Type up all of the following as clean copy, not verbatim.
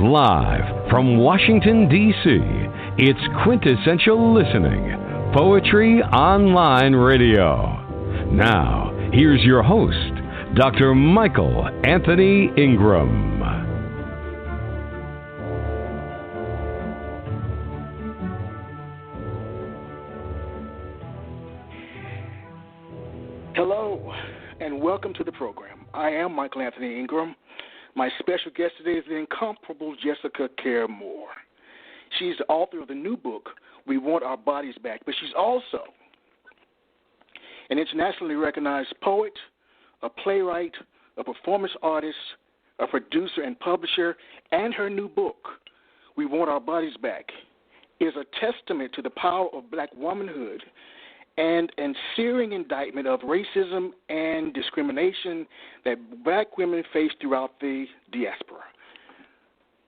Live from Washington, D.C., it's Quintessential Listening, Poetry Online Radio. Now, here's your host, Dr. Michael Anthony Ingram. Hello, and welcome to the program. I am Michael Anthony Ingram. My special guest today is the incomparable Jessica Care Moore. She's the author of the new book, We Want Our Bodies Back, but she's also an internationally recognized poet, a playwright, a performance artist, a producer and publisher, and her new book, We Want Our Bodies Back, is a testament to the power of black womanhood and a searing indictment of racism and discrimination that black women face throughout the diaspora.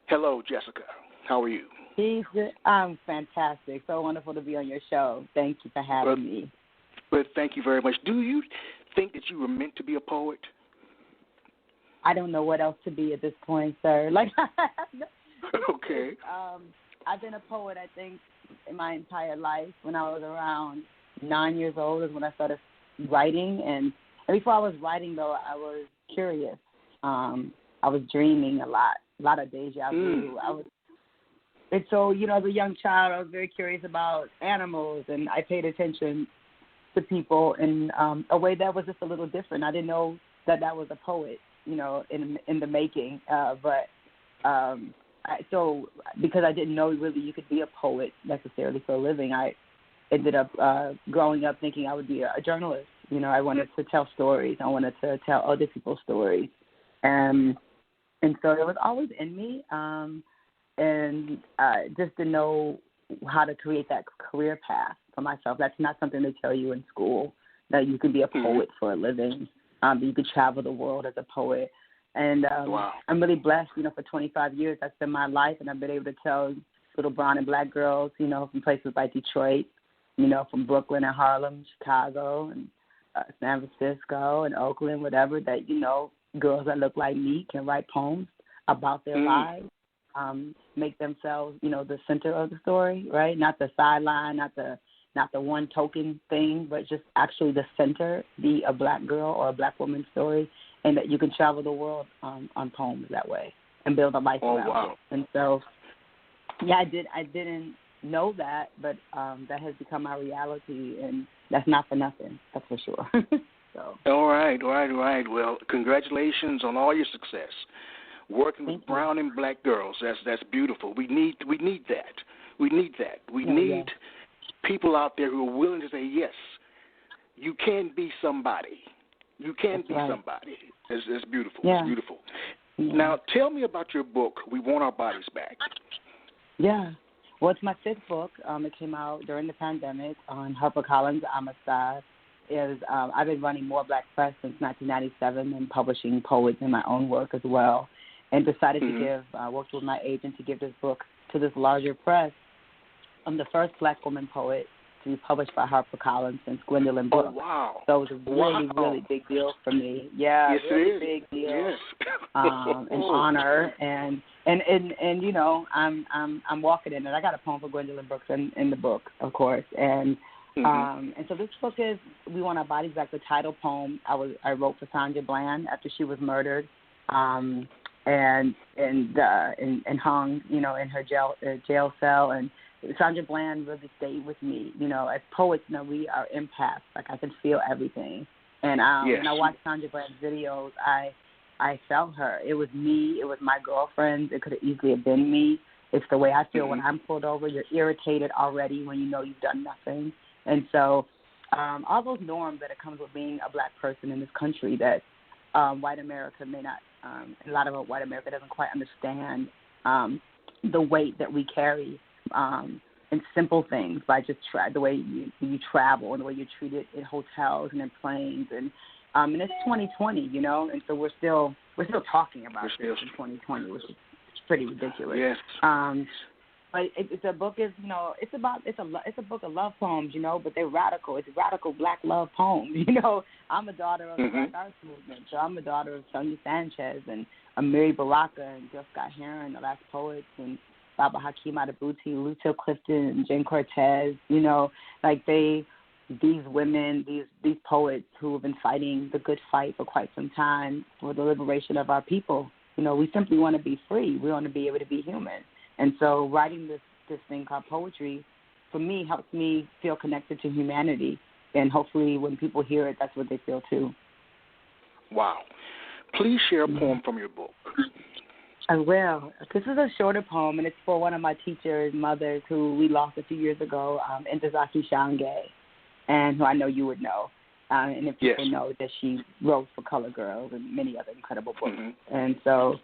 Hello, Jessica. How are you? I'm fantastic. So wonderful to be on your show. Thank you for having me. But thank you very much. Do you think that you were meant to be a poet? I don't know what else to be at this point, sir. Okay. I've been a poet, I think, in my entire life. When I was around 9 years old is when I started writing. And before I was writing, though, I was curious. I was dreaming a lot of deja vu. And so, as a young child, I was very curious about animals, and I paid attention to people in a way that was just a little different. I didn't know that was a poet, in the making. So because I didn't know really you could be a poet necessarily for a living, I ended up growing up thinking I would be a journalist. I wanted to tell stories. I wanted to tell other people's stories. And so it was always in me. And just to know how to create that career path for myself. That's not something they tell you in school, that you could be a poet for a living. You could travel the world as a poet. And wow. I'm really blessed, for 25 years that's been my life, and I've been able to tell little brown and black girls, from places like Detroit, from Brooklyn and Harlem, Chicago, and San Francisco and Oakland, whatever, that, girls that look like me can write poems about their lives, make themselves, the center of the story, right? Not the sideline, not the one token thing, but just actually the center, be a black girl or a black woman's story, and that you can travel the world on poems that way and build a life around it. And so, yeah, I didn't know that, but that has become my reality, and that's not for nothing, that's for sure. So. All right. Well, congratulations on all your success. Working with brown and black girls, that's beautiful. We need that. We need people out there who are willing to say, yes, you can be somebody. You can be somebody. It's beautiful. Yeah. It's beautiful. Yeah. Now, tell me about your book, We Want Our Bodies Back. Yeah. Well, it's my fifth book. It came out during the pandemic on HarperCollins, Amistad. I've been running More Black Press since 1997 and publishing poets in my own work as well, and decided to worked with my agent to give this book to this larger press. I'm the first black woman poet to be published by HarperCollins since Gwendolyn Brooks. Oh, wow. So it was a really, really big deal for me. Yeah, yes, really it is. Big deal. Yes. An honor, and I'm walking in it. I got a poem for Gwendolyn Brooks in the book, of course, and so this book is We Want Our Bodies Back. The title poem I wrote for Sandra Bland after she was murdered, and hung, in her jail cell. And Sandra Bland really stayed with me. As poets, we are empaths. Like, I can feel everything. And when I watched Sandra Bland's videos, I felt her. It was me. It was my girlfriend. It could have easily have been me. It's the way I feel when I'm pulled over. You're irritated already when you know you've done nothing. And so all those norms that it comes with being a black person in this country that white America may not, a lot of white America doesn't quite understand the weight that we carry in simple things, by just the way you travel and the way you're treated in hotels and in planes, and it's 2020, and so we're still talking about this in 2020, which is pretty ridiculous. Yes. But the book is, it's a book of love poems, but they're radical. It's radical Black love poems, I'm a daughter of the Black Arts Movement, so I'm a daughter of Sonia Sanchez and Amiri Baraka and Jill Scott Heron, the last poets, and Baba Hakeem Adabuti, Lucille Clifton, and Jen Cortez, these women, these poets who have been fighting the good fight for quite some time for the liberation of our people. We simply want to be free. We want to be able to be human. And so writing this thing called poetry, for me, helps me feel connected to humanity. And hopefully when people hear it, that's what they feel too. Wow. Please share a poem from your book. I will. This is a shorter poem, and it's for one of my teachers' mothers who we lost a few years ago, Ntozake Shange, and who I know you would know. And if people know that she wrote for Color Girls and many other incredible books. And so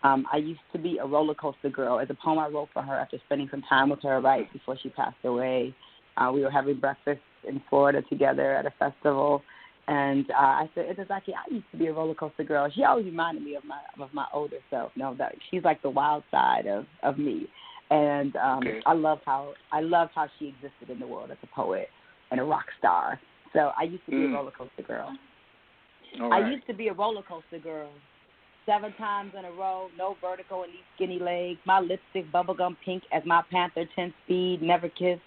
I used to be a roller coaster girl. As a poem I wrote for her after spending some time with her right before she passed away. We were having breakfast in Florida together at a festival. And I said, Ntozake, I used to be a roller coaster girl. She always reminded me of my older self. That she's like the wild side of me. And I loved how she existed in the world as a poet and a rock star. So I used to be a roller coaster girl. Right. I used to be a roller coaster girl. 7 times in a row, no vertical in these skinny legs. My lipstick bubblegum pink as my Panther 10 speed, never kissed.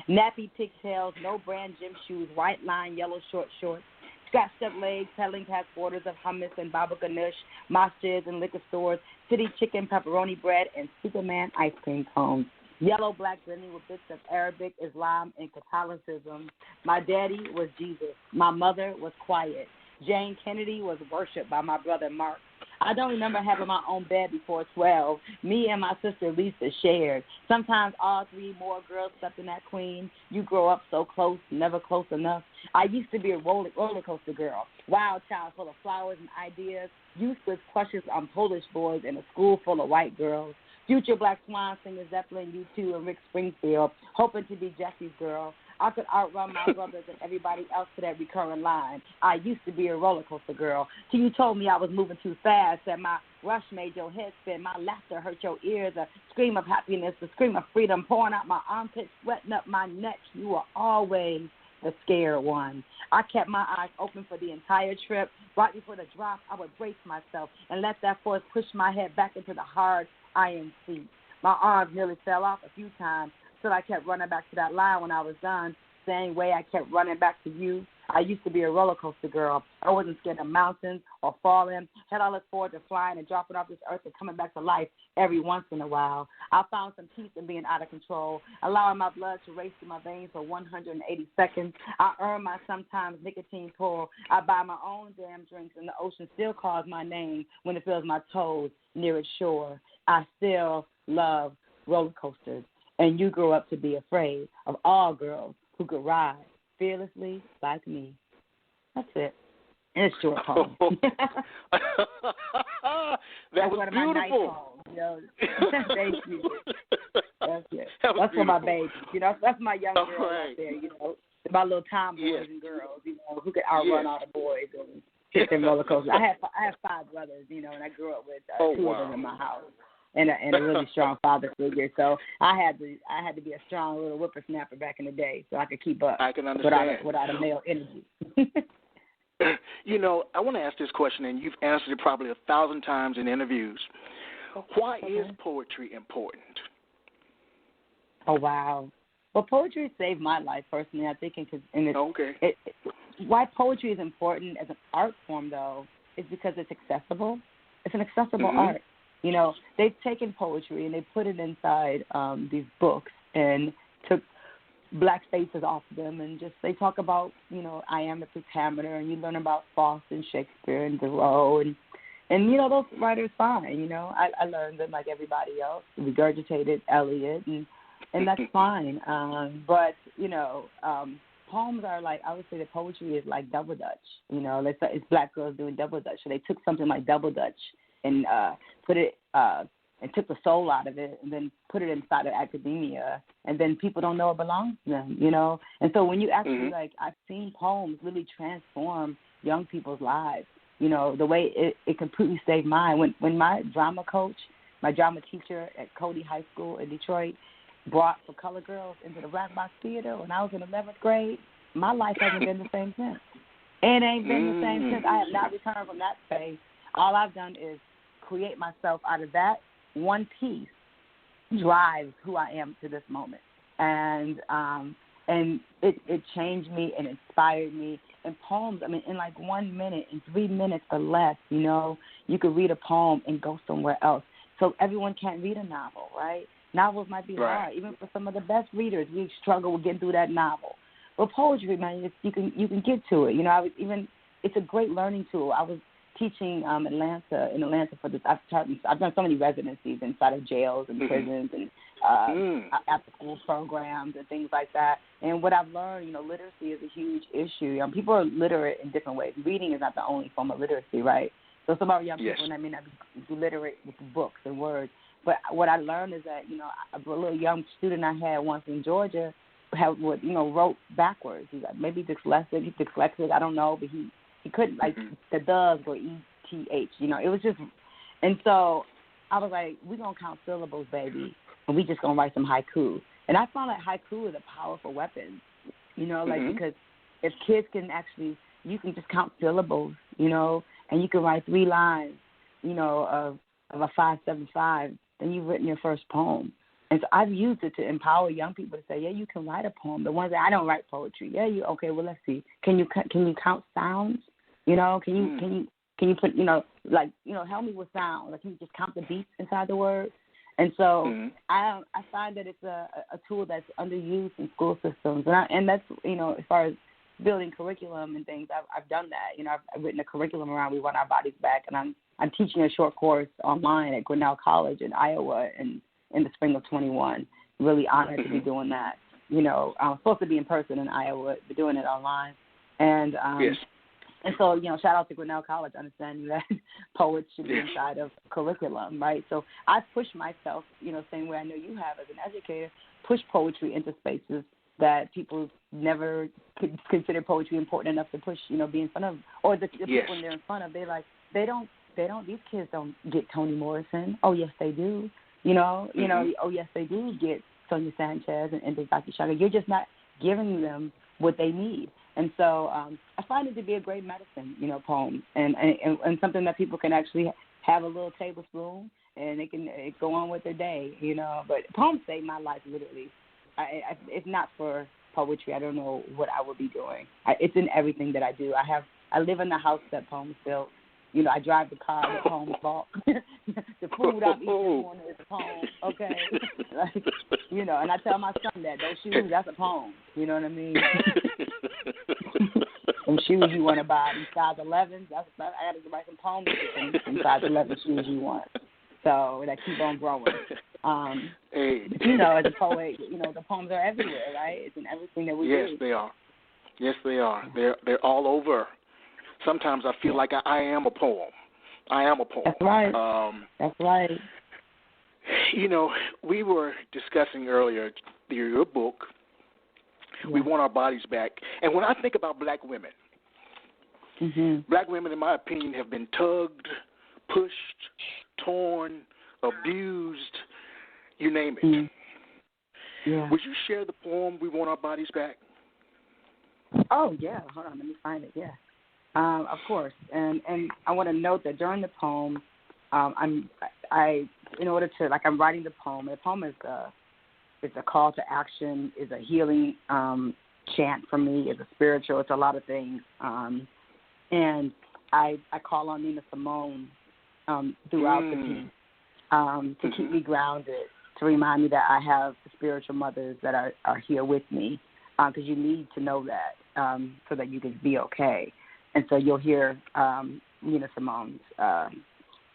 Nappy pigtails, no brand gym shoes, white line, yellow short shorts. Scratched up legs, peddling past borders of hummus and baba ganoush, mosques and liquor stores, city chicken, pepperoni bread, and Superman ice cream cones. Yellow black blending with bits of Arabic, Islam, and Catholicism. My daddy was Jesus. My mother was quiet. Jane Kennedy was worshipped by my brother Mark. I don't remember having my own bed before 12. Me and my sister Lisa shared. Sometimes all 3 more girls slept in that queen. You grow up so close, never close enough. I used to be a roller coaster girl, wild child full of flowers and ideas, useless crushes on Polish boys in a school full of white girls. Future Black Swan singer Zeppelin, U2, and Rick Springfield, hoping to be Jesse's girl. I could outrun my brothers and everybody else to that recurring line. I used to be a roller coaster girl. Till you told me I was moving too fast, that my rush made your head spin, my laughter hurt your ears, a scream of happiness, a scream of freedom pouring out my armpits, sweating up my neck. You were always the scared one. I kept my eyes open for the entire trip. Right before the drop, I would brace myself and let that force push my head back into the hard iron seat. My arms nearly fell off a few times, so I kept running back to that line when I was done. Same way I kept running back to you. I used to be a roller coaster girl. I wasn't scared of mountains or falling. Had I looked forward to flying and dropping off this earth and coming back to life every once in a while. I found some peace in being out of control, allowing my blood to race through my veins for 180 seconds. I earn my sometimes nicotine pull. I buy my own damn drinks, and the ocean still calls my name when it feels my toes near its shore. I still love roller coasters, and you grew up to be afraid of all girls who could ride fearlessly like me. That's it. And it's short poem. That was one of beautiful. my nice poems. Thank you. That's it. That's for my babies. That's my young girls out there. My little tomboys and girls. Who could outrun all the boys and sit in roller coasters. I have 5 brothers. And I grew up with 2 of them in my house. And a really strong father figure, so I had to be a strong little whippersnapper back in the day, so I could keep up. I can understand without a male energy. I want to ask this question, and you've answered it probably 1,000 times in interviews. Why is poetry important? Oh wow! Well, poetry saved my life personally. I think, why poetry is important as an art form, though, is because it's accessible. It's an accessible art. They've taken poetry and they put it inside these books and took black faces off of them and just they talk about, iambic pentameter, and you learn about Faust and Shakespeare and Thoreau and those writers fine. I learned them like everybody else, regurgitated Eliot and that's fine. But poems are like, I would say that poetry is like double dutch. It's black girls doing double dutch. So they took something like double dutch and put it and took the soul out of it and then put it inside of academia, and then people don't know it belongs to them, And so when you actually, I've seen poems really transform young people's lives, the way it completely saved mine. When my drama coach, my drama teacher at Cody High School in Detroit, brought for Color Girls into the Black Box Theater when I was in 11th grade, my life hasn't been the same since. It ain't been the same since. I have not returned from that space. All I've done is create myself out of that one piece drives who I am to this moment. And it changed me and inspired me. And poems, I mean, in like 1 minute, in 3 minutes or less, you know, you could read a poem and go somewhere else. So everyone can't read a novel, right? Novels might be hard. Even for some of the best readers, we struggle with getting through that novel. But poetry, man, you can get to it. You know, it's a great learning tool. I was teaching in Atlanta for this. I've done so many residencies inside of jails and prisons and after-school programs and things like that. And what I've learned, you know, literacy is a huge issue. People are literate in different ways. Reading is not the only form of literacy, right? So some of our young people may not be literate with books and words. But what I learned is that, you know, a little young student I had once in Georgia wrote backwards. He's like, maybe dyslexic, I don't know, but he couldn't, like, the does were ETH, you know. It was just, and so I was like, we're going to count syllables, baby, and we just going to write some haiku. And I found that haiku is a powerful weapon, you know, like, because if kids can actually, you can just count syllables, you know, and you can write 3 lines, you know, of a 5-7-5, then you've written your first poem. And so I've used it to empower young people to say, yeah, you can write a poem. The ones that I don't write poetry. Yeah, okay, well, let's see. Can you count sounds? You know, can you put, you know, like, you know, help me with sound. Like, can you just count the beats inside the word? And so I find that it's a tool that's underused in school systems. And that's, you know, as far as building curriculum and things, I've done that. You know, I've written a curriculum around We Want Our Bodies Back, and I'm teaching a short course online at Grinnell College in Iowa in the spring of 21. Really honored to be doing that. You know, I'm supposed to be in person in Iowa, but doing it online. And and so, you know, shout out to Grinnell College, understanding that poets should be inside of curriculum, right? So I push myself, you know, same way I know you have as an educator, push poetry into spaces that people never consider poetry important enough to push, you know, be in front of, or the people they're in front of, these kids don't get Toni Morrison. Oh, yes, they do. You know, oh, yes, they do get Sonia Sanchez and Dr. Shaka. You're just not giving them what they need. And so I find it to be a great medicine, you know, poems, and something that people can actually have a little tablespoon and they can go on with their day, you know. But poems save my life, literally. If not for poetry, I don't know what I would be doing. It's in everything that I do. I live in the house that poems built. You know, I drive the car that poems bought. The food I'm eating this morning is a poem, okay? Like, you know, and I tell my son that, those shoes, that's a poem. You know what I mean? Some shoes you want to buy in size 11, I got to write some poems in size 11 shoes you want. So that keep on growing. But, you know, as a poet, you know, the poems are everywhere, right? It's in everything that we do. Yes, they are. Yes, they are. They're all over. Sometimes I feel like I am a poem. I am a poem. That's right. That's right. You know, we were discussing earlier your book, We Want Our Bodies Back. And when I think about black women, black women, in my opinion, have been tugged, pushed, torn, abused, you name it. Yeah. Would you share the poem, We Want Our Bodies Back? Oh, yeah. Hold on. Let me find it. Yeah. Of course, and I want to note that during the poem, I'm writing the poem. The poem is a call to action, is a healing chant for me, is a spiritual. It's a lot of things, and I call on Nina Simone throughout the piece to keep me grounded, to remind me that I have spiritual mothers that are here with me, because you need to know that so that you can be okay. And so you'll hear Nina Simone's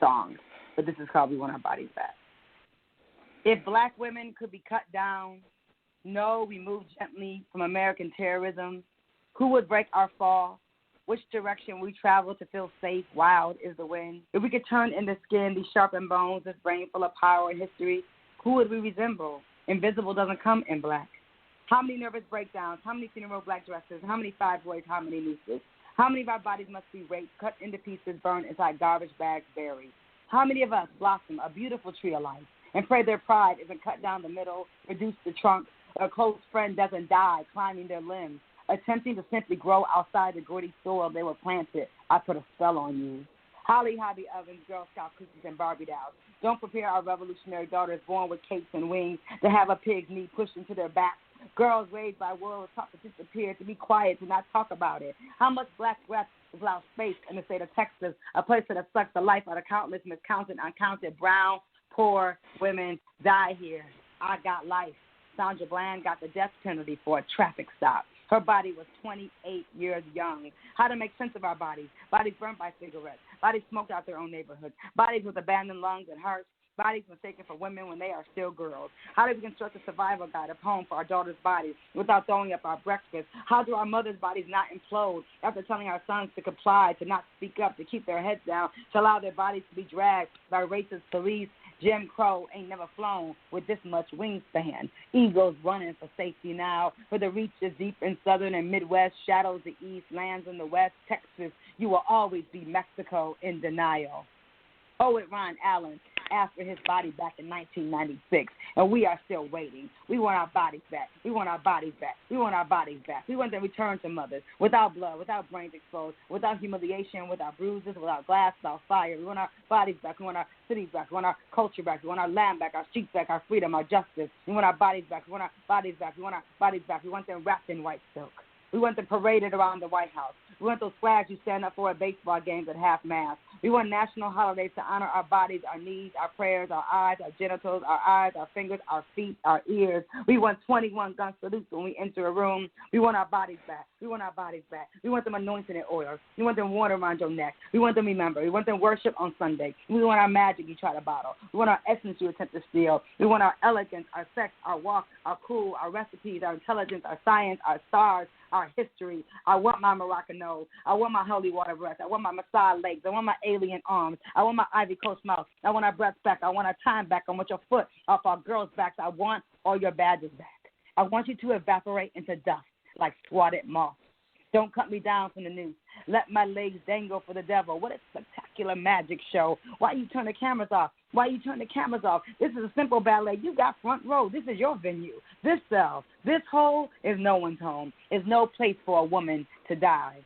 song. But this is called We Want Our Bodies Back. If black women could be cut down, no, we move gently from American terrorism. Who would break our fall? Which direction we travel to feel safe, wild is the wind? If we could turn in the skin these sharpened bones, this brain full of power and history, who would we resemble? Invisible doesn't come in black. How many nervous breakdowns? How many funeral black dresses? How many fibroids? How many nooses? How many of our bodies must be raped, cut into pieces, burned inside garbage bags, buried? How many of us blossom a beautiful tree of life and pray their pride isn't cut down the middle, reduced to trunk, or a close friend doesn't die climbing their limbs, attempting to simply grow outside the gritty soil they were planted. I put a spell on you. Holly hobby ovens, Girl Scout cookies, and Barbie dolls. Don't prepare our revolutionary daughters born with capes and wings to have a pig's knee pushed into their backs. Girls raised by worlds taught to disappear, to be quiet, to not talk about it. How much black breath is allowed space in the state of Texas, a place that sucks the life out of countless miscounted, uncounted brown, poor women die here. I got life. Sandra Bland got the death penalty for a traffic stop. Her body was 28 years young. How to make sense of our bodies. Bodies burned by cigarettes. Bodies smoked out their own neighborhoods. Bodies with abandoned lungs and hearts. Bodies mistaken for women when they are still girls. How do we construct a survival guide of home for our daughters' bodies without throwing up our breakfast? How do our mothers' bodies not implode after telling our sons to comply, to not speak up, to keep their heads down, to allow their bodies to be dragged by racist police? Jim Crow ain't never flown with this much wingspan. Eagles running for safety now, where the reach is deep in southern and Midwest, shadows the east, lands in the west, Texas. You will always be Mexico in denial. Poet Ron Allen asked for his body back in 1996, and we are still waiting. We want our bodies back. We want our bodies back. We want our bodies back. We want them returned to mothers, without blood, without brains exposed, without humiliation, without bruises, without glass, without fire. We want our bodies back. We want our cities back. We want our culture back. We want our land back, our streets back, our freedom, our justice. We want our bodies back. We want our bodies back. We want our bodies back. We want them wrapped in white silk. We want them paraded around the White House. We want those flags you stand up for at baseball games at half-mast. We want national holidays to honor our bodies, our knees, our prayers, our eyes, our genitals, our eyes, our fingers, our feet, our ears. We want 21 gun salutes when we enter a room. We want our bodies back. We want our bodies back. We want them anointed in oil. We want them water around your neck. We want them remembered. We want them worship on Sunday. We want our magic you try to bottle. We want our essence you attempt to steal. We want our elegance, our sex, our walk, our cool, our recipes, our intelligence, our science, our stars, our history. I want my Moroccan nose. I want my holy water breath. I want my Messiah legs. I want my alien arms. I want my Ivy Coast mouth. I want our breath back. I want our time back. I want your foot off our girls' backs. I want all your badges back. I want you to evaporate into dust like swatted moths. Don't cut me down from the noose. Let my legs dangle for the devil. What a spectacular magic show. Why you turn the cameras off? Why you turn the cameras off? This is a simple ballet. You got front row. This is your venue. This cell, this hole is no one's home. It's no place for a woman to die.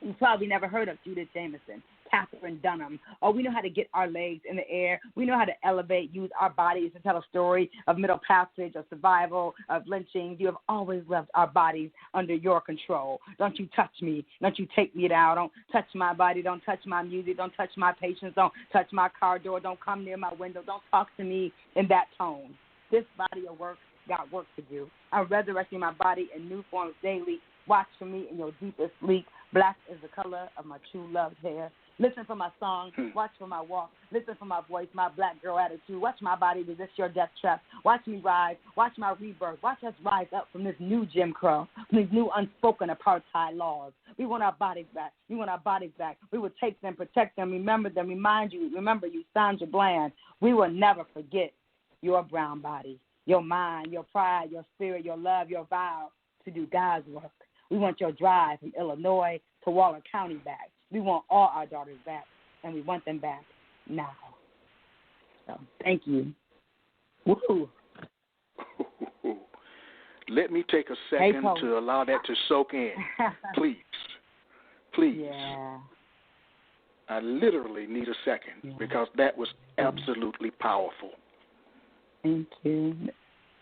You probably never heard of Judith Jameson, Catherine Dunham. Oh, we know how to get our legs in the air. We know how to elevate, use our bodies to tell a story of middle passage, of survival, of lynchings. You have always left our bodies under your control. Don't you touch me. Don't you take me down. Don't touch my body. Don't touch my music. Don't touch my patience. Don't touch my car door. Don't come near my window. Don't talk to me in that tone. This body of work got work to do. I'm resurrecting my body in new forms daily. Watch for me in your deepest sleep. Black is the color of my true loved hair. Listen for my song. Watch for my walk. Listen for my voice, my black girl attitude. Watch my body resist your death trap. Watch me rise. Watch my rebirth. Watch us rise up from this new Jim Crow, from these new unspoken apartheid laws. We want our bodies back. We want our bodies back. We will take them, protect them, remember them, remember you, Sandra Bland. We will never forget your brown body, your mind, your pride, your spirit, your love, your vow to do God's work. We want your drive from Illinois to Waller County back. We want all our daughters back, and we want them back now. So, thank you. Woo. Let me take a second to allow that to soak in. Please. Yeah. I literally need a second because that was absolutely powerful. Thank you.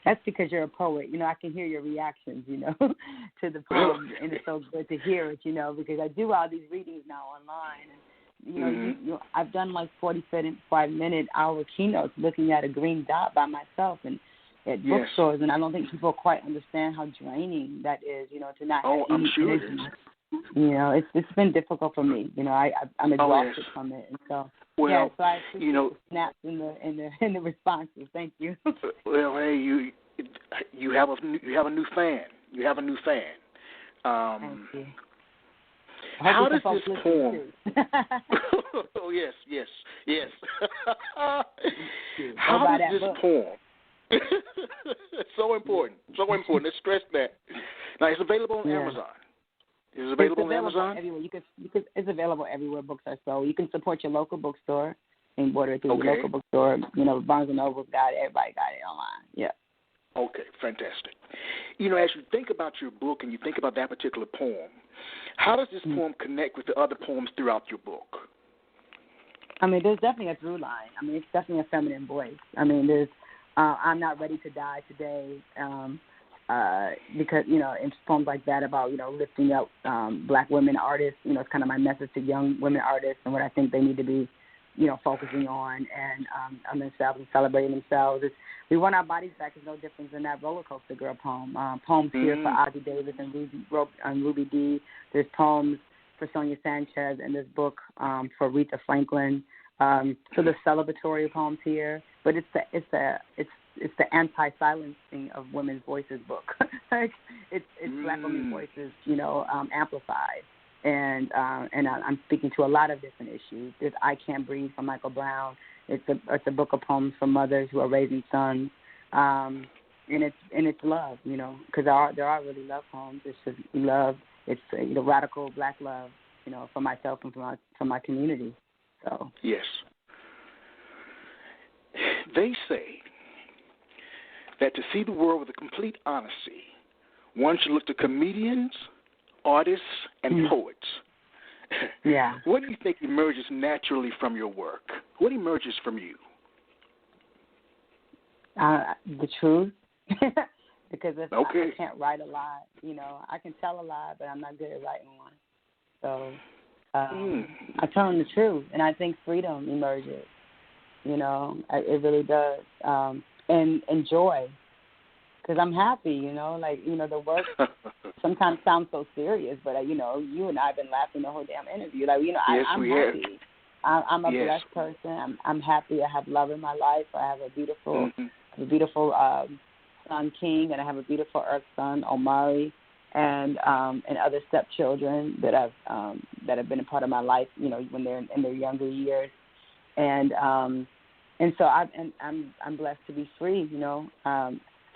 That's because you're a poet. You know, I can hear your reactions, you know, to the poem, and it's so good to hear it, you know, because I do all these readings now online. And, you know, I've done like 45-minute hour keynotes looking at a green dot by myself and at bookstores, and I don't think people quite understand how draining that is, you know, to not have I'm sure it is. You know, it's been difficult for me. You know, I'm exhausted from it, and so so I appreciate the snaps and the responses. Thank you. Well, hey, you have a new fan. You have a new fan. Thank you. How does this poem? Oh yes. How does this poem? So important. Let's stress that. Now it's available on Amazon. Is it available on Amazon? Everywhere. It's available everywhere books are sold. You can support your local bookstore and order it through the local bookstore. Barnes & Noble's got it. Everybody got it online. Yeah. Okay, fantastic. As you think about your book and you think about that particular poem, how does this poem connect with the other poems throughout your book? There's definitely a through line. It's definitely a feminine voice. There's I'm Not Ready to Die Today, because, in poems like that about, lifting up black women artists, it's kind of my message to young women artists and what I think they need to be, focusing on and on themselves and celebrating themselves. We Want Our Bodies Back is no different than that Roller Coaster Girl poem. Poems here for Ozzie Davis and Ruby Dee. There's poems for Sonia Sanchez in this book for Aretha Franklin. So there's celebratory poems here, but it's the anti-silencing of women's voices book. it's black women's voices, amplified. And I'm speaking to a lot of different issues. There's I Can't Breathe from Michael Brown. It's a book of poems for mothers who are raising sons, and it's love, because there are really love poems. It's just love. It's radical black love, for myself and for my community. So yes, they say that to see the world with a complete honesty, one should look to comedians, artists, and poets. Yeah. What do you think emerges naturally from your work? What emerges from you? The truth. Because I can't write a lot, I can tell a lot, but I'm not good at writing one. So I tell them the truth, and I think freedom emerges. It really does. And joy. Because I'm happy, the work sometimes sounds so serious, but, you and I have been laughing the whole damn interview. Yes, I'm happy. I'm a blessed person. I'm happy. I have love in my life. I have a beautiful son, King, and I have a beautiful earth son, Omari, and other stepchildren that have been a part of my life, when they're in their younger years. And so I'm blessed to be free,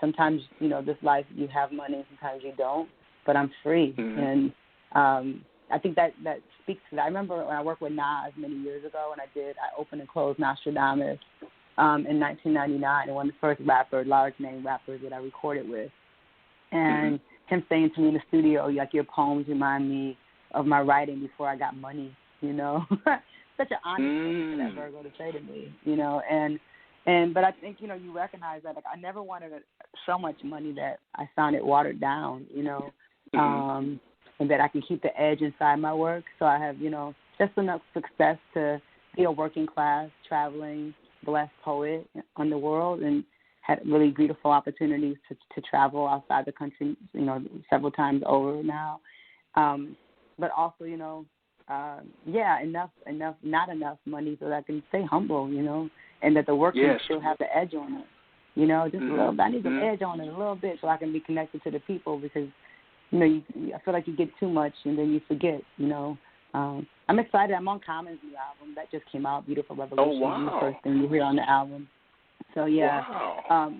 Sometimes, this life you have money, sometimes you don't, but I'm free. And I think that speaks to that. I remember when I worked with Nas many years ago, and I opened and closed Nostradamus in 1999, and one of the first large-name rappers that I recorded with. And him saying to me in the studio, your poems remind me of my writing before I got money, Such an honest thing for that Virgo to say to me, but I think, you recognize that, I never wanted so much money that I found it watered down, and that I can keep the edge inside my work. So I have, just enough success to be a working class, traveling, blessed poet on the world, and had really beautiful opportunities to travel outside the country, several times over now. But also, not enough money so that I can stay humble, and that the work can still have the edge on it. Just a little bit. I need some edge on it a little bit so I can be connected to the people, because, I feel like you get too much and then you forget, I'm excited. I'm on Common's new album. That just came out, Beautiful Revolution. Oh, wow. The first thing you hear on the album. So, yeah,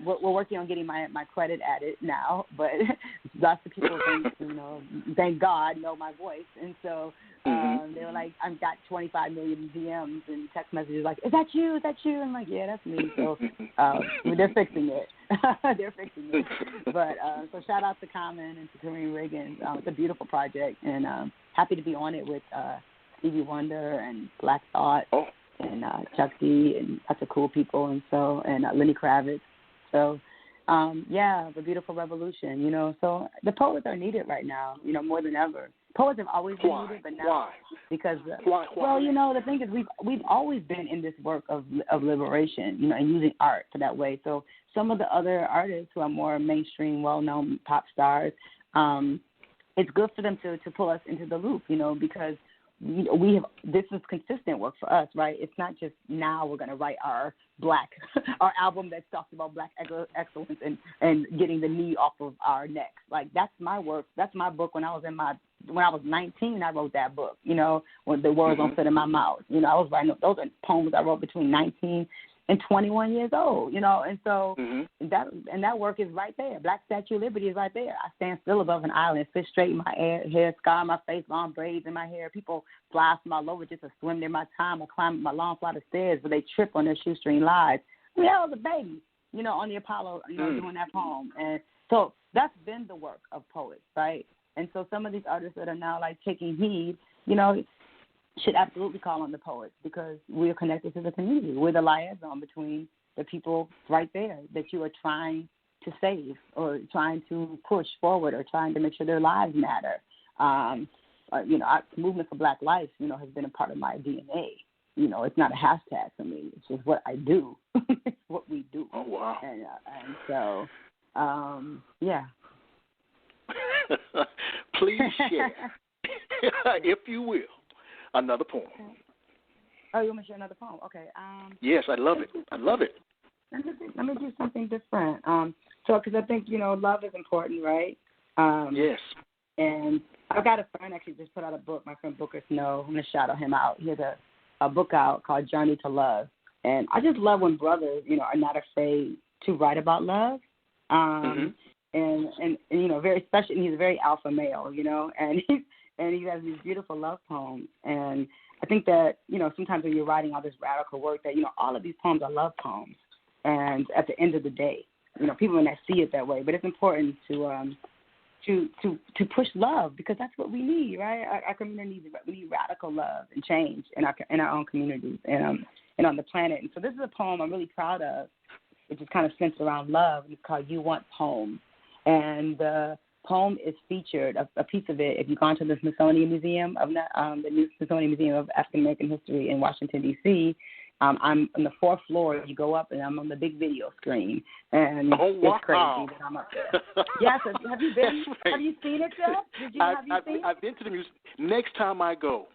we're working on getting my credit added now, but lots of people, thank God, know my voice. And so they were like, I've got 25 million DMs and text messages like, is that you? Is that you? I'm like, yeah, that's me. So they're fixing it. But so shout out to Common and to Kareem Riggins. It's a beautiful project, and happy to be on it with Stevie Wonder and Black Thought. And Chuck D and lots of cool people, and Lenny Kravitz. So, the beautiful revolution, So the poets are needed right now, more than ever. Poets have always been needed, but now Why? Because Why? Well, the thing is we've always been in this work of liberation, and using art for that way. So some of the other artists who are more mainstream, well-known pop stars, it's good for them to pull us into the loop, because this is consistent work for us, right? It's not just now we're going to write our album that talks about black excellence and getting the knee off of our necks. Like, that's my work. That's my book. When I was 19, I wrote that book, when the words don't fit in my mouth. I was writing, those are poems I wrote between 19 and 21 years old, and so that work is right there. Black Statue of Liberty is right there. I stand still above an island, sit straight in my hair, scar my face, long braids in my hair. People fly from all over just to swim near my time or climb my long flight of stairs, but they trip on their shoestring lies. I mean, I was a baby, on the Apollo, doing that poem. And so that's been the work of poets, right? And so some of these artists that are now, like, taking heed, should absolutely call on the poets because we are connected to the community. We're the liaison between the people right there that you are trying to save or trying to push forward or trying to make sure their lives matter. Our movement for Black life, has been a part of my DNA. It's not a hashtag for me. It's just what I do. It's what we do. Oh, wow. And so, yeah. Please share, if you will, another poem. Oh, you want me to share another poem? Okay. Yes, I love it. I love it. Let me do something different. Because I think, love is important, right? Yes. And I've got a friend actually just put out a book, my friend Booker Snow. I'm going to shout out him out. He has a book out called Journey to Love. And I just love when brothers, are not afraid to write about love. And very special. And he's a very alpha male, and he has these beautiful love poems. And I think that, sometimes when you're writing all this radical work that, all of these poems are love poems. And at the end of the day, people may not see it that way, but it's important to push love because that's what we need, right? Our community we need radical love and change in our own communities and on the planet. And so this is a poem I'm really proud of, which is kind of centered around love. It's called You Want Poem. And the poem is featured, a piece of it, if you've gone to the Smithsonian Museum, the new Smithsonian Museum of African American History in Washington, D.C., I'm on the fourth floor. You go up, and I'm on the big video screen. And it's crazy that I'm up there. Yes, have you been? Right. Have you seen it, Jeff? Have you seen it? I've been to the museum. Next time I go,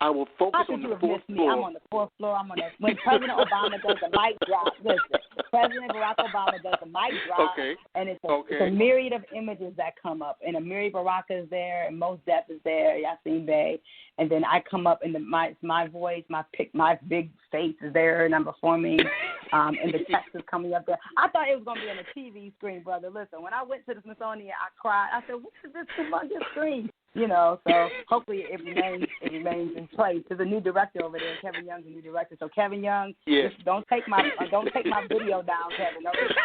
I will focus on the fourth floor. I'm on the fourth floor. I'm on that. When President Obama does the mic drop, listen, President Barack Obama does the mic drop, and it's a myriad of images that come up. And Amiri Baraka is there, and Mos Def is there, Yassine Bey, and then I come up, and my voice, my big face is there, and I'm performing, and the text is coming up there. I thought it was going to be on a TV screen, brother. Listen, when I went to the Smithsonian, I cried. I said, what is this humongous screen? So hopefully it remains in place. There's a new director over there. Kevin Young's a new director. So Kevin Young, don't take my video down, Kevin.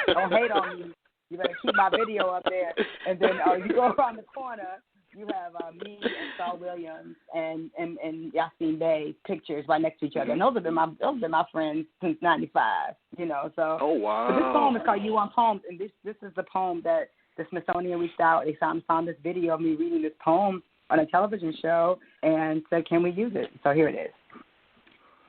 Don't hate on me. You better keep my video up there. And then you go around the corner, you have me and Saul Williams and Yassine Bey pictures right next to each other. And those have been my friends since '95. So. Oh wow. So this poem is called You Want Poems, and this is the poem that the Smithsonian reached out. They found this video of me reading this poem on a television show and said, can we use it? So here it is.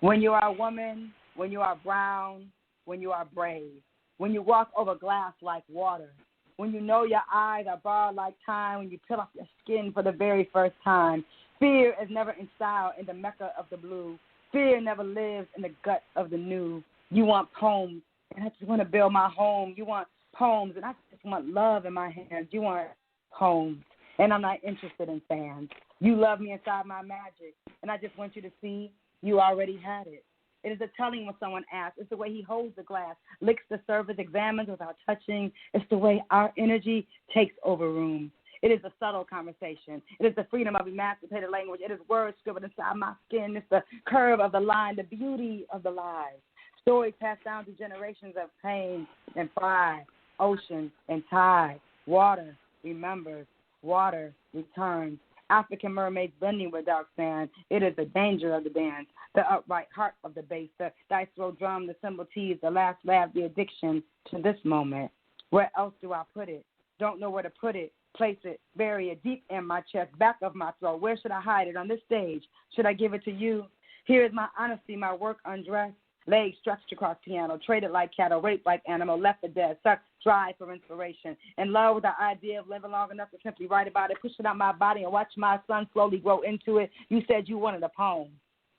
When you are a woman, when you are brown, when you are brave, when you walk over glass like water, when you know your eyes are barred like time, when you peel off your skin for the very first time, fear is never in style in the Mecca of the blue. Fear never lives in the gut of the new. You want poems, and I just want to build my home. You want poems, and I just want love in my hands. You want poems, and I'm not interested in fans. You love me inside my magic, and I just want you to see you already had it. It is a telling when someone asks. It's the way he holds the glass, licks the surface, examines without touching. It's the way our energy takes over rooms. It is a subtle conversation. It is the freedom of emancipated language. It is words scribbled inside my skin. It's the curve of the line, the beauty of the lies. Stories passed down through generations of pain and pride. Ocean and tide, water remembers, water returns. African mermaids blending with dark sand. It is the danger of the dance, the upright heart of the bass, the dice roll drum, the cymbal tease, the last laugh, the addiction to this moment. Where else do I put it? Don't know where to put it. Place it, bury it deep in my chest, back of my throat. Where should I hide it? On this stage? Should I give it to you? Here is my honesty, my work undressed. Legs stretched across piano, traded like cattle, raped like animal, left for dead, sucked dry for inspiration. In love with the idea of living long enough to simply write about it, push it out my body and watch my son slowly grow into it. You said you wanted a poem.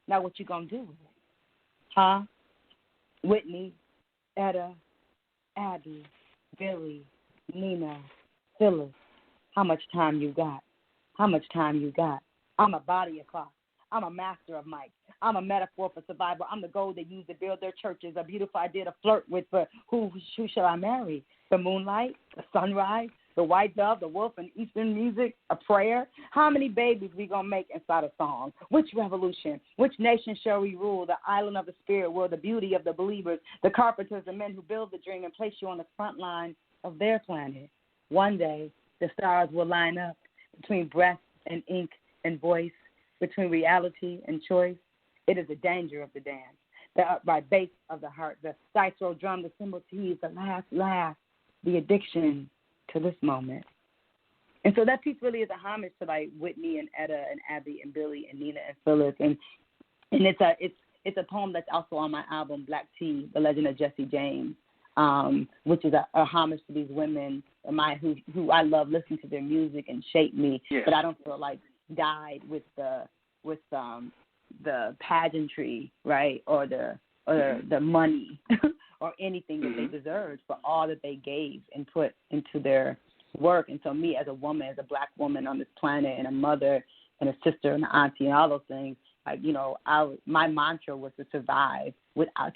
Now what you gonna do with it? Huh? Whitney, Etta, Abby, Billy, Nina, Phyllis. How much time you got? How much time you got? I'm a body of clock. I'm a master of mic. I'm a metaphor for survival. I'm the gold they use to build their churches, a beautiful idea to flirt with. For who shall I marry? The moonlight, the sunrise, the white dove, the wolf, and Eastern music, a prayer. How many babies we gonna make inside a song? Which revolution? Which nation shall we rule? The island of the spirit, where the beauty of the believers, the carpenters, the men who build the dream and place you on the front line of their planet. One day, the stars will line up between breath and ink and voice, between reality and choice. It is the danger of the dance, the upright bass of the heart, the dice-roll drum, the cymbal tease, the last laugh, the addiction to this moment. And so that piece really is a homage to like Whitney and Etta and Abby and Billy and Nina and Phyllis, and it's a poem that's also on my album Black Tea, The Legend of Jesse James, which is a homage to these women who I love listening to their music and shaped me, but I don't feel like died with the pageantry, right, or the money or anything that they deserved for all that they gave and put into their work. And so me as a woman, as a black woman on this planet, and a mother and a sister and an auntie and all those things, like, you know, my mantra was to survive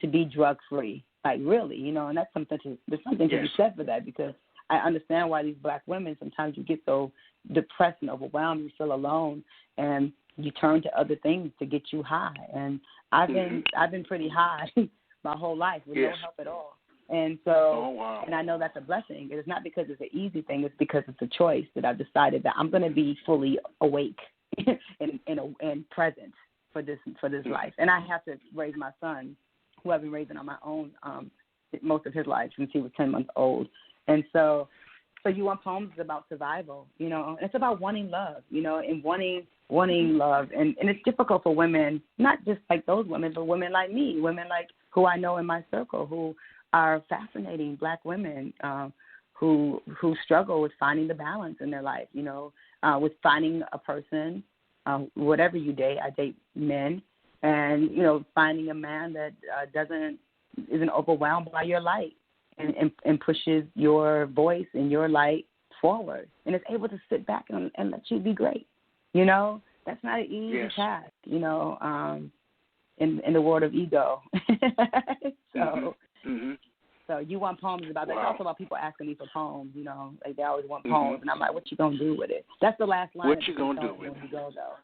to be drug free, like really, you know, and that's something there's something to be said for that, because I understand why these black women, sometimes you get so depressed and overwhelmed, you feel alone, and you turn to other things to get you high. And I've been pretty high my whole life with no help at all. And so, and I know that's a blessing. It's not because it's an easy thing. It's because it's a choice that I've decided that I'm going to be fully awake and present for this life. And I have to raise my son, who I've been raising on my own most of his life since he was 10 months old. And so You Want Poems is about survival, you know, and it's about wanting love, you know, and wanting love. And it's difficult for women, not just like those women, but women like me, women like who I know in my circle, who are fascinating black women who struggle with finding the balance in their life, you know, with finding a person, whatever you date. I date men, and, you know, finding a man that isn't overwhelmed by your light and pushes your voice and your light forward, and is able to sit back and let you be great. You know, that's not an easy task, you know, in the world of ego. So You Want Poems is about that. It's also about people asking me for poems, you know, like they always want poems, and I'm like, what you gonna do with it? That's the last line. What you gonna do with it? Go, though.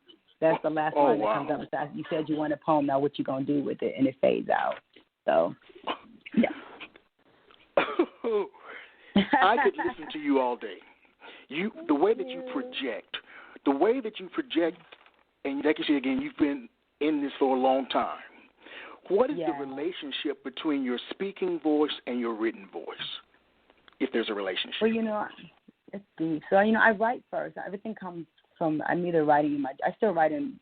That's the last line that comes up. It's like, you said you want a poem, now what you gonna do with it? And it fades out. So, yeah. I could listen to you all day. The way that you project, and like you said again, you've been in this for a long time. What is the relationship between your speaking voice and your written voice, if there's a relationship? Well, you know, it's deep. So, you know, I write first. Everything comes from, I'm either writing I still write in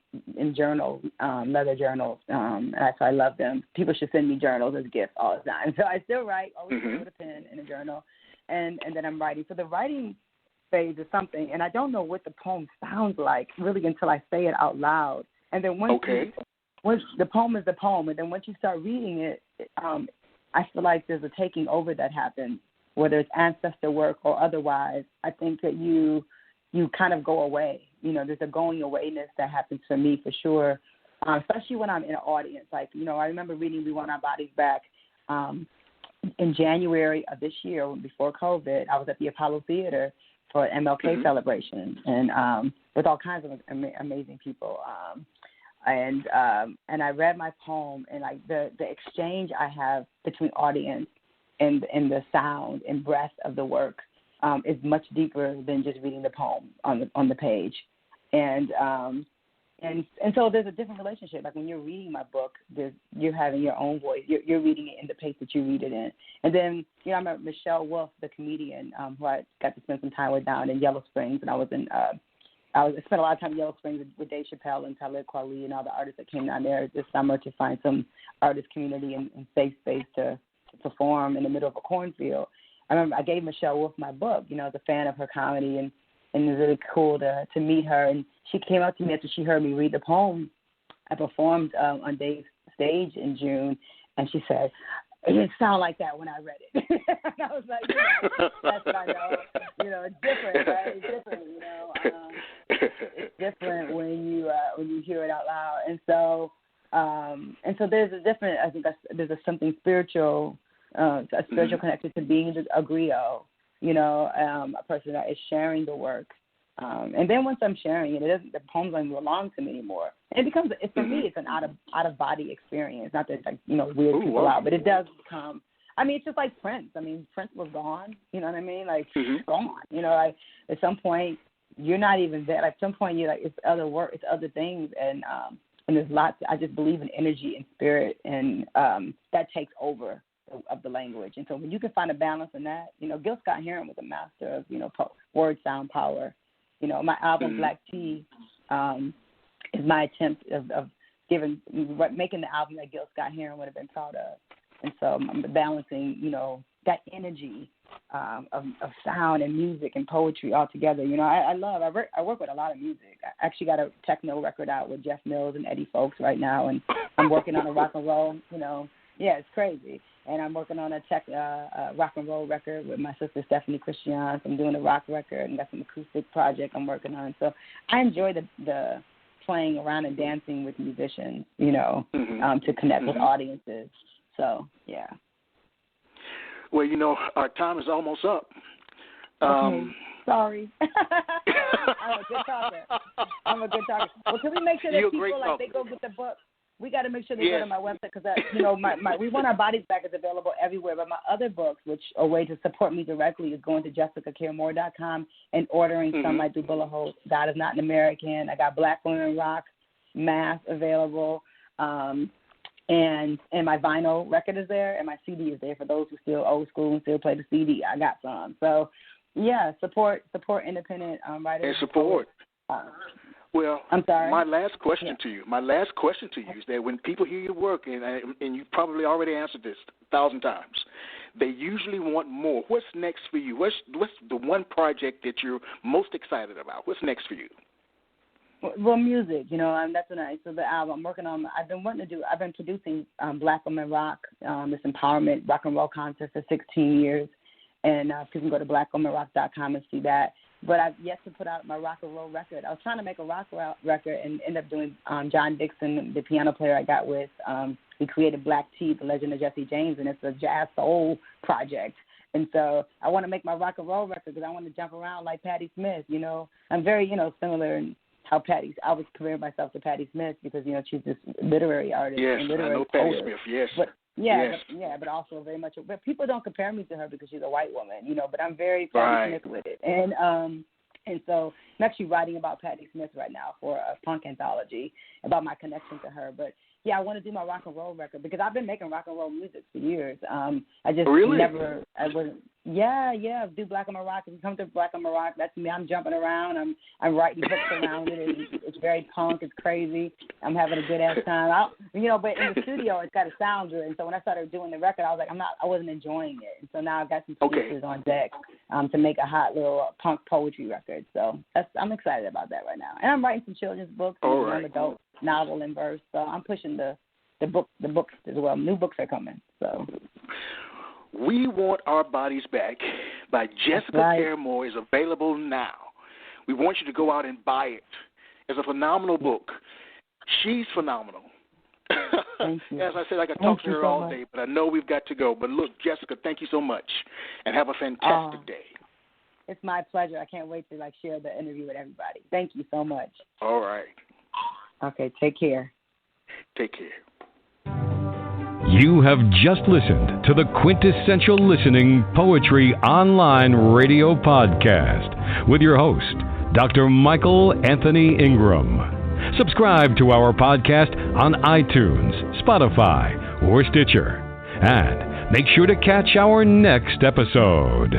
journals, leather journals, and I love them. People should send me journals as gifts all the time. So I still write, always with a pen in a journal, and then I'm writing. So the writing phase is something, and I don't know what the poem sounds like really until I say it out loud. And then once the poem is the poem, and then once you start reading it, I feel like there's a taking over that happens, whether it's ancestor work or otherwise. I think that you kind of go away. You know, there's a going awayness that happens for me for sure, especially when I'm in an audience. Like, you know, I remember reading We Want Our Bodies Back in January of this year, before COVID. I was at the Apollo Theater for an MLK celebration, and with all kinds of amazing people. And I read my poem, and like the exchange I have between audience and the sound and breath of the work is much deeper than just reading the poem on the page. And so there's a different relationship. Like when you're reading my book, you're having your own voice. You're reading it in the pace that you read it in. And then, you know, I remember Michelle Wolf, the comedian, who I got to spend some time with down in Yellow Springs, and I spent a lot of time in Yellow Springs with Dave Chappelle and Talib Kweli and all the artists that came down there this summer to find some artist community and safe space to perform in the middle of a cornfield. I remember I gave Michelle Wolf my book, you know, as a fan of her comedy, and it was really cool to meet her. And she came up to me after she heard me read the poem. I performed on Dave's stage in June, and she said, "It didn't sound like that when I read it." And I was like, that's what I know. You know, it's different, right? It's different, you know. It's different when you hear it out loud. And so there's a different, I think there's something spiritual, a spiritual connection to being a griot, a person that is sharing the work. And then once I'm sharing it, the poems don't belong to me anymore. And for me, it's an out of body experience. Not that weird people out, but it does become. I mean, it's just like Prince. I mean, Prince was gone. You know what I mean? Like gone. Like at some point you're not even there. Like at some point you're like it's other work, it's other things, and there's lots. I just believe in energy and spirit, and that takes over of the language. And so when you can find a balance in that, Gil Scott-Heron was a master of word, sound, power. My album Black Tea is my attempt of making the album that Gil Scott-Heron would have been proud of. And so I'm balancing, that energy of sound and music and poetry all together. I work with a lot of music. I actually got a techno record out with Jeff Mills and Eddie Fowlkes right now, and I'm working on a rock and roll, Yeah, it's crazy. And I'm working on a rock and roll record with my sister Stephanie Christian. I'm doing a rock record and got some acoustic project I'm working on. So I enjoy the playing around and dancing with musicians, to connect with audiences. So, yeah. Well, our time is almost up. Okay. Sorry. I'm a good talker. Well, can we make sure that people, they go get the book? We got to make sure they go to my website because, We Want Our Bodies Back is available everywhere. But my other books, which a way to support me directly, is going to JessicaCareMoore.com and ordering some like Dubula Holt, God Is Not an American. I got Black Women Rock, Math available. And my vinyl record is there, and my CD is there for those who still old school and still play the CD. I got some. So, yeah, support independent writers. And support. Well, I'm sorry. My last question to you is that when people hear your work, and you probably already answered this 1,000 times, they usually want more. What's next for you? What's the one project that you're most excited about? What's next for you? Well, music, that's so the album I'm working on. I've been producing Black Women Rock, this empowerment rock and roll concert for 16 years, and people can go to blackwomenrock.com and see that. But I've yet to put out my rock and roll record. I was trying to make a rock record and end up doing John Dixon, the piano player I got with. He created Black Tea, The Legend of Jesse James, and it's a jazz soul project. And so I want to make my rock and roll record because I want to jump around like Patti Smith. I'm very, similar in how I was comparing myself to Patti Smith because, she's this literary artist. Yes, and literary I know Patti poet. Smith, yes. But, but also very much. But people don't compare me to her because she's a white woman, but I'm very Patti Smith with it. And so I'm actually writing about Patti Smith right now for a punk anthology about my connection to her. But, I want to do my rock and roll record because I've been making rock and roll music for years. I just do Black and Rock. If you come to Black and Rock, that's me. I'm jumping around. I'm writing books around it. It's very punk. It's crazy. I'm having a good ass time. But in the studio, it's got to sound good. And so when I started doing the record, I was like, I wasn't enjoying it. And so now I've got some pieces on deck to make a hot little punk poetry record. So I'm excited about that right now. And I'm writing some children's books and young adult novel in verse. So I'm pushing the books as well. New books are coming. So. We Want Our Bodies Back by Jessica Care Moore is available now. We want you to go out and buy it. It's a phenomenal book. She's phenomenal. Thank you. As I said, I could talk to her all day, but I know we've got to go. But look, Jessica, thank you so much, and have a fantastic day. It's my pleasure. I can't wait to share the interview with everybody. Thank you so much. All right. Okay, take care. Take care. You have just listened to the Quintessential Listening Poetry Online Radio Podcast with your host, Dr. Michael Anthony Ingram. Subscribe to our podcast on iTunes, Spotify, or Stitcher. And make sure to catch our next episode.